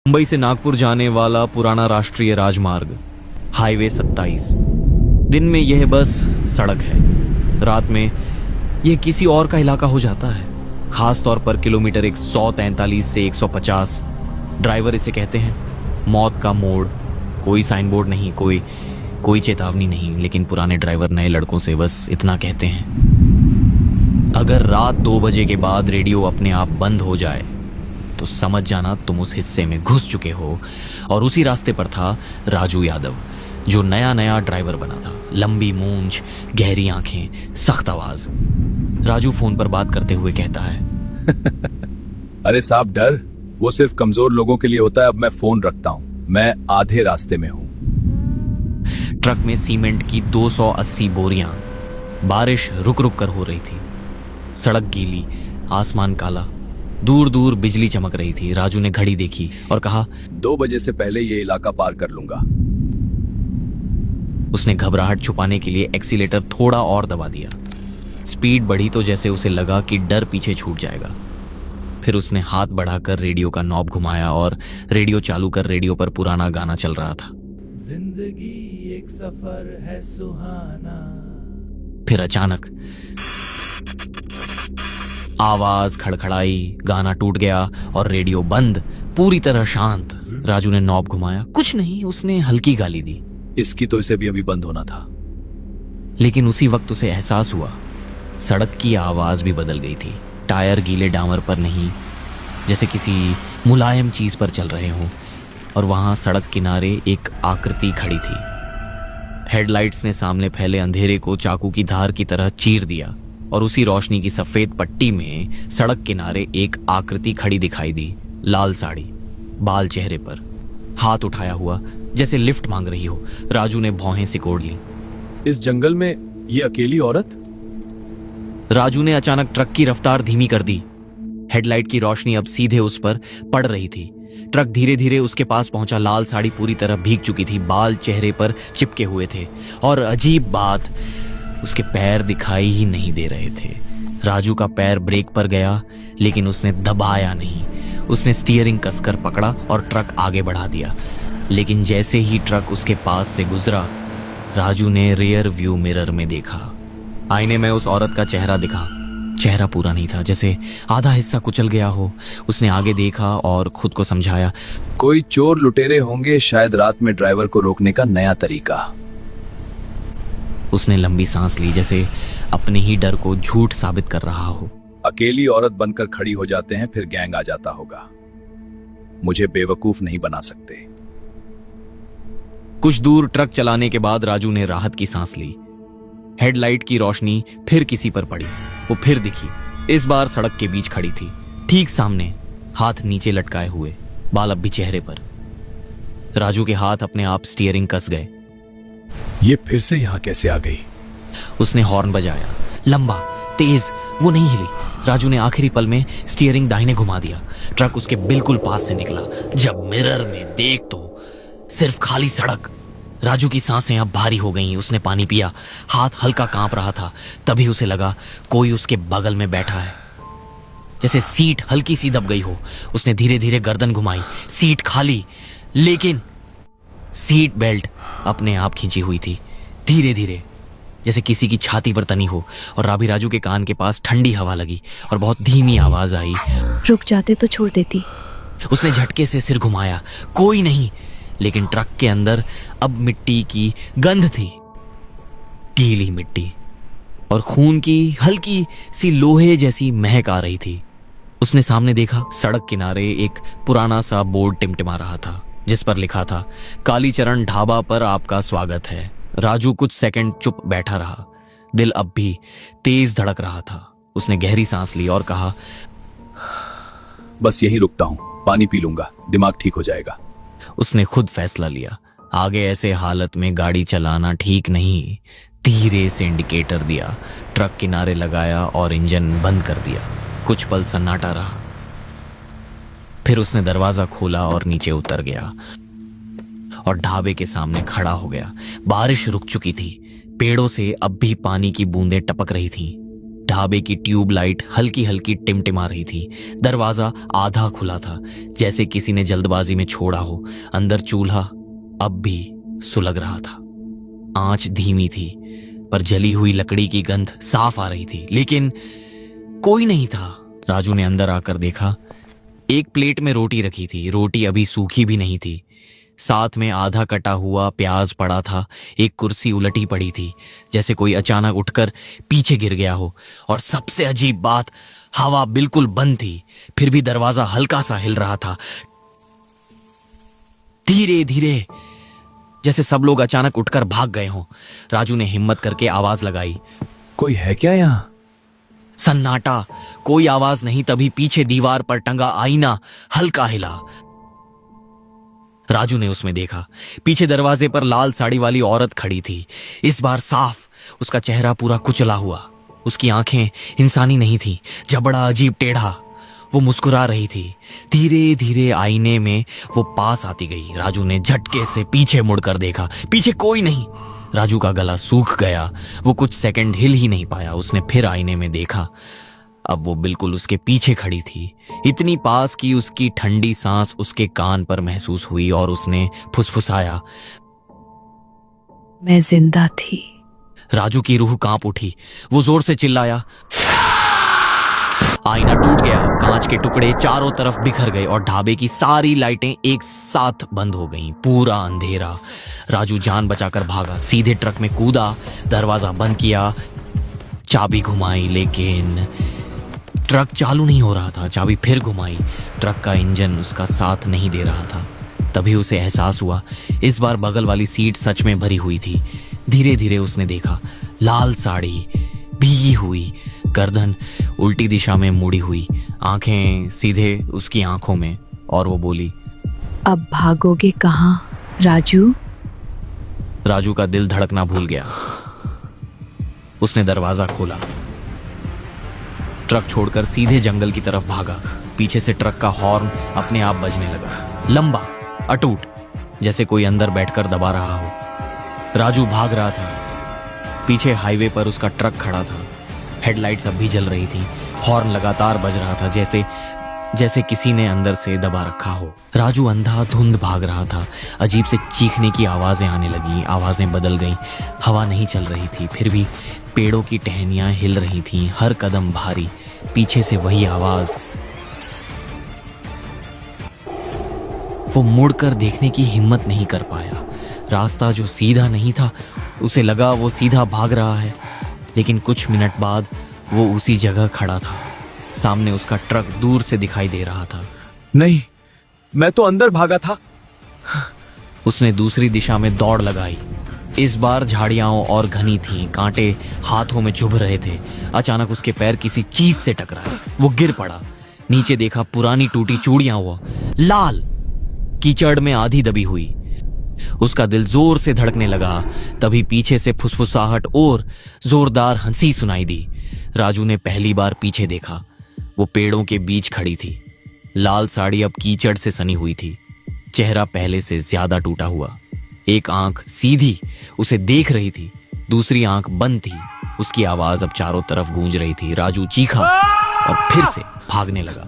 मुंबई से नागपुर जाने वाला पुराना राष्ट्रीय राजमार्ग हाईवे 27। दिन में यह बस सड़क है, रात में यह किसी और का इलाका हो जाता है, खास तौर पर किलोमीटर 143 से 150। ड्राइवर इसे कहते हैं मौत का मोड़। कोई साइन बोर्ड नहीं, कोई चेतावनी नहीं, लेकिन पुराने ड्राइवर नए लड़कों से बस इतना कहते हैं। अगर रात 2 बजे के बाद रेडियो अपने आप बंद हो जाए तो समझ जाना तुम उस हिस्से में घुस चुके हो। और उसी रास्ते पर था राजू यादव, जो नया नया ड्राइवर बना था। लंबी मूंछ, गहरी आंखें, सख्त आवाज। राजू फोन पर बात करते हुए कहता है अरे साहब, डर वो सिर्फ कमजोर लोगों के लिए होता है। अब मैं फोन रखता हूं, मैं आधे रास्ते में हूं। ट्रक में सीमेंट की 280 बोरियां। बारिश रुक रुक कर हो रही थी, सड़क गीली, आसमान काला, दूर दूर बिजली चमक रही थी। राजू ने घड़ी देखी और कहा 2 बजे से पहले ये इलाका पार कर लूंगा। उसने घबराहट छुपाने के लिए एक्सीलेटर थोड़ा और दबा दिया। स्पीड बढ़ी तो जैसे उसे लगा कि डर पीछे छूट जाएगा। फिर उसने हाथ बढ़ाकर रेडियो का नॉब घुमाया और रेडियो चालू कर रेडियो पर पुराना गाना चल रहा था। जिंदगी एक सफर है सुहाना। फिर अचानक आवाज खड़खड़ाई, गाना टूट गया और रेडियो बंद, पूरी तरह शांत। राजू ने नॉब घुमाया, कुछ नहीं। उसने हल्की गाली दी, इसकी तो इसे भी अभी बंद होना था। लेकिन उसी वक्त उसे एहसास हुआ सड़क की आवाज भी बदल गई थी। टायर गीले डामर पर नहीं, जैसे किसी मुलायम चीज पर चल रहे हों। और वहां सड़क किनारे एक आकृति खड़ी थी। हेडलाइट्स ने सामने फैले अंधेरे को चाकू की धार की तरह चीर दिया और उसी रोशनी की सफेद पट्टी में सड़क किनारे एक आकृति खड़ी दिखाई दी। लाल साड़ी, बाल चेहरे पर, हाथ उठाया हुआ जैसे लिफ्ट मांग रही हो। राजू ने भौहें सिकोड़ ली। इस जंगल में ये अकेली औरत? राजू ने अचानक ट्रक की रफ्तार धीमी कर दी। हेडलाइट की रोशनी अब सीधे उस पर पड़ रही थी। ट्रक धीरे धीरे उसके पास पहुंचा। लाल साड़ी पूरी तरह भीग चुकी थी, बाल चेहरे पर चिपके हुए थे और अजीब बात, उसके पैर दिखाई ही नहीं दे रहे थे। राजू का पैर ब्रेक पर गया, लेकिन उसने दबाया नहीं। उसने स्टीयरिंग कसकर पकड़ा और ट्रक आगे बढ़ा दिया। लेकिन जैसे ही ट्रक उसके पास से गुजरा, राजू ने रियर व्यू मिरर में देखा। आईने में उस औरत का चेहरा दिखा। चेहरा पूरा नहीं था, जैसे आधा हिस्सा कुचल गया हो। उसने आगे देखा और खुद को समझाया, कोई चोर लुटेरे होंगे, शायद रात में ड्राइवर को रोकने का नया तरीका। उसने लंबी सांस ली, जैसे अपने ही डर को झूठ साबित कर रहा हो। अकेली औरत बनकर खड़ी हो जाते हैं, फिर गैंग आ जाता होगा। मुझे बेवकूफ नहीं बना सकते। कुछ दूर ट्रक चलाने के बाद राजू ने राहत की सांस ली। हेडलाइट की रोशनी फिर किसी पर पड़ी। वो फिर दिखी। इस बार सड़क के बीच खड़ी थी, ठीक सामने, हाथ नीचे लटकाए हुए, बाल अब भी चेहरे पर। राजू के हाथ अपने आप स्टीयरिंग कस गए। ये फिर से यहां कैसे आ गई? उसने हॉर्न बजाया, लंबा, तेज। वो नहीं हिली। राजू ने आखिरी पल में स्टीयरिंग दाहिने घुमा दिया। ट्रक उसके बिल्कुल पास से निकला। जब मिरर में देख तो सिर्फ खाली सड़क। राजू की सांसें अब भारी हो गईं। उसने पानी पिया, हाथ हल्का कांप रहा था। तभी उसे लगा कोई उसके बगल में बैठा है, जैसे सीट हल्की सी दब गई हो। उसने धीरे धीरे गर्दन घुमाई, सीट खाली, लेकिन सीट बेल्ट अपने आप खींची हुई थी, धीरे धीरे, जैसे किसी की छाती पर तनी हो। और अभी राजू के कान के पास ठंडी हवा लगी और बहुत धीमी आवाज आई, रुक जाते तो छोड़ देती। उसने झटके से सिर घुमाया, कोई नहीं। लेकिन ट्रक के अंदर अब मिट्टी की गंध थी, गीली मिट्टी, और खून की हल्की सी लोहे जैसी महक आ रही थी। उसने सामने देखा, सड़क किनारे एक पुराना सा बोर्ड टिमटिमा रहा था, जिस पर लिखा था, कालीचरण ढाबा पर आपका स्वागत है। राजू कुछ सेकंड चुप बैठा रहा। दिल अब भी तेज धड़क रहा था। उसने गहरी सांस ली और कहा, बस यहीं रुकता हूं, पानी पी लूंगा, दिमाग ठीक हो जाएगा। उसने खुद फैसला लिया, आगे ऐसे हालत में गाड़ी चलाना ठीक नहीं। धीरे से इंडिकेटर दिया, ट्रक किनारे लगाया और इंजन बंद कर दिया। कुछ पल सन्नाटा रहा। फिर उसने दरवाजा खोला और नीचे उतर गया और ढाबे के सामने खड़ा हो गया। बारिश रुक चुकी थी, पेड़ों से अब भी पानी की बूंदें टपक रही थीं। ढाबे की ट्यूबलाइट हल्की हल्की टिमटिमा रही थी। दरवाजा आधा खुला था, जैसे किसी ने जल्दबाजी में छोड़ा हो। अंदर चूल्हा अब भी सुलग रहा था। आंच धीमी थी, पर जली हुई लकड़ी की गंध साफ आ रही थी, लेकिन कोई नहीं था। राजू ने अंदर आकर देखा, एक प्लेट में रोटी रखी थी। रोटी अभी सूखी भी नहीं थी, साथ में आधा कटा हुआ प्याज पड़ा था। एक कुर्सी उलटी पड़ी थी, जैसे कोई अचानक उठकर पीछे गिर गया हो। और सबसे अजीब बात, हवा बिल्कुल बंद थी, फिर भी दरवाजा हल्का सा हिल रहा था, धीरे धीरे, जैसे सब लोग अचानक उठकर भाग गए हों। राजू ने हिम्मत करके आवाज लगाई, कोई है क्या यहाँ? सन्नाटा, कोई आवाज नहीं। तभी पीछे दीवार पर टंगा आईना हल्का हिला। राजू ने उसमें देखा, पीछे दरवाजे पर लाल साड़ी वाली औरत खड़ी थी, इस बार साफ। उसका चेहरा पूरा कुचला हुआ, उसकी आंखें इंसानी नहीं थी, जबड़ा अजीब टेढ़ा। वो मुस्कुरा रही थी। धीरे धीरे आईने में वो पास आती गई। राजू ने झटके से पीछे मुड़कर देखा, पीछे कोई नहीं। राजू का गला सूख गया, वो कुछ सेकंड हिल ही नहीं पाया। उसने फिर आईने में देखा, अब वो बिल्कुल उसके पीछे खड़ी थी, इतनी पास कि उसकी ठंडी सांस उसके कान पर महसूस हुई। और उसने फुसफुसाया, मैं जिंदा थी। राजू की रूह कांप उठी। वो जोर से चिल्लाया, आईना टूट गया, कांच के टुकड़े चारों तरफ बिखर गए और ढाबे की सारी लाइटें एक साथ बंद हो गईं। पूरा अंधेरा। राजू जान बचाकर भागा, सीधे ट्रक में कूदा, दरवाजा बंद किया, चाबी घुमाई, लेकिन ट्रक चालू नहीं हो रहा था। चाबी फिर घुमाई, ट्रक का इंजन उसका साथ नहीं दे रहा था। तभी उसे एहसास हुआ, इस बार बगल वाली सीट सच में भरी हुई थी। धीरे धीरे उसने देखा, लाल साड़ी, भीगी हुई, गर्दन उल्टी दिशा में मुड़ी हुई, आंखें सीधे उसकी आंखों में। और वो बोली, अब भागोगे कहाँ राजू? राजू का दिल धड़कना भूल गया। उसने दरवाजा खोला, ट्रक छोड़कर सीधे जंगल की तरफ भागा। पीछे से ट्रक का हॉर्न अपने आप बजने लगा, लंबा, अटूट, जैसे कोई अंदर बैठकर दबा रहा हो। राजू भाग रहा था। पीछे हाईवे पर उसका ट्रक खड़ा था, हेडलाइट्स अब भी जल रही थी, हॉर्न लगातार बज रहा था, जैसे किसी ने अंदर से दबा रखा हो। राजू अंधाधुंध भाग रहा था। अजीब से चीखने की आवाजें आने लगी, आवाजें बदल गईं। हवा नहीं चल रही थी, फिर भी पेड़ों की टहनियां हिल रही थीं, हर कदम भारी। पीछे से वही आवाज। वो मुड़कर देखने की हिम्मत नहीं कर पाया। रास्ता जो सीधा नहीं था, उसे लगा वो सीधा भाग रहा है, लेकिन कुछ मिनट बाद वो उसी जगह खड़ा था। सामने उसका ट्रक दूर से दिखाई दे रहा था। नहीं, मैं तो अंदर भागा था। उसने दूसरी दिशा में दौड़ लगाई। इस बार झाड़ियां और घनी थीं, कांटे हाथों में चुभ रहे थे। अचानक उसके पैर किसी चीज से टकराए, वो गिर पड़ा। नीचे देखा, पुरानी टूटी चूड़ियां वो लाल, कीचड़ में आधी दबी हुई। उसका दिल जोर से धड़कने लगा। तभी पीछे से फुसफुसाहट और जोरदार हंसी सुनाई दी। राजू ने पहली बार पीछे देखा। वो पेड़ों के बीच खड़ी थी, लाल साड़ी अब कीचड़ से सनी हुई थी, चेहरा पहले से ज्यादा टूटा हुआ। एक आंख सीधी उसे देख रही थी, दूसरी आंख बंद थी। उसकी आवाज अब चारों तरफ गूंज रही थी। राजू चीखा और फिर से भागने लगा।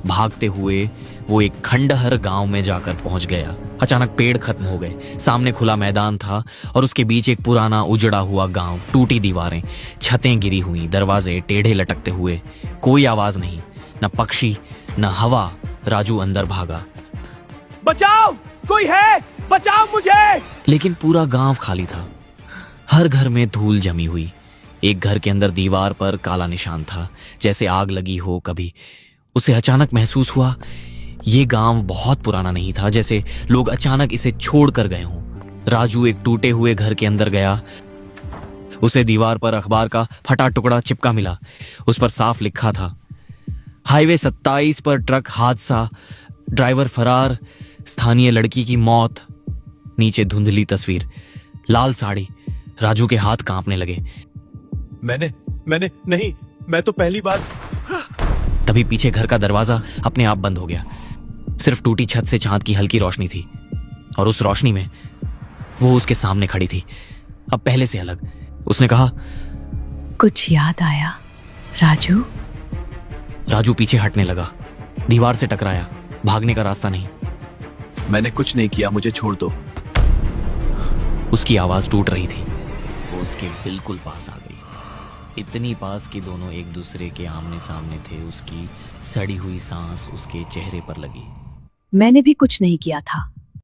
भागते हुए वो एक खंडहर गांव में जाकर पहुंच गया। अचानक पेड़ खत्म हो गए, सामने खुला मैदान था और उसके बीच एक पुराना उजड़ा हुआ गांव। टूटी दीवारें, छतें गिरी हुई, दरवाजे टेढ़े लटकते हुए। कोई आवाज नहीं, न पक्षी न हवा। राजू अंदर भागा, बचाओ, कोई है, बचाओ मुझे। लेकिन पूरा गांव खाली था। हर घर में धूल जमी हुई। एक घर के अंदर दीवार पर काला निशान था, जैसे आग लगी हो कभी। उसे अचानक महसूस हुआ, ये गांव बहुत पुराना नहीं था, जैसे लोग अचानक इसे छोड़ कर गए हों। राजू एक टूटे हुए घर के अंदर गया। उसे दीवार पर अखबार का फटा टुकड़ा चिपका मिला। उस पर साफ लिखा था, हाईवे 27 पर ट्रक हादसा, ड्राइवर फरार, स्थानीय लड़की की मौत। नीचे धुंधली तस्वीर, लाल साड़ी। राजू के हाथ कांपने लगे। मैंने नहीं, मैं तो पहली बार। तभी पीछे घर का दरवाजा अपने आप बंद हो गया। सिर्फ टूटी छत से चांद की हल्की रोशनी थी, और उस रोशनी में वो उसके सामने खड़ी थी, अब पहले से अलग। उसने कहा, कुछ याद आया? राजू, राजू पीछे हटने लगा, दीवार से टकराया। भागने का रास्ता नहीं। मैंने कुछ नहीं किया, मुझे छोड़ दो। उसकी आवाज टूट रही थी। वो उसके बिल्कुल पास आ गई, इतनी पास कि दोनों एक दूसरे के आमने सामने थे। उसकी सड़ी हुई सांस उसके चेहरे पर लगी। मैंने भी कुछ नहीं किया था।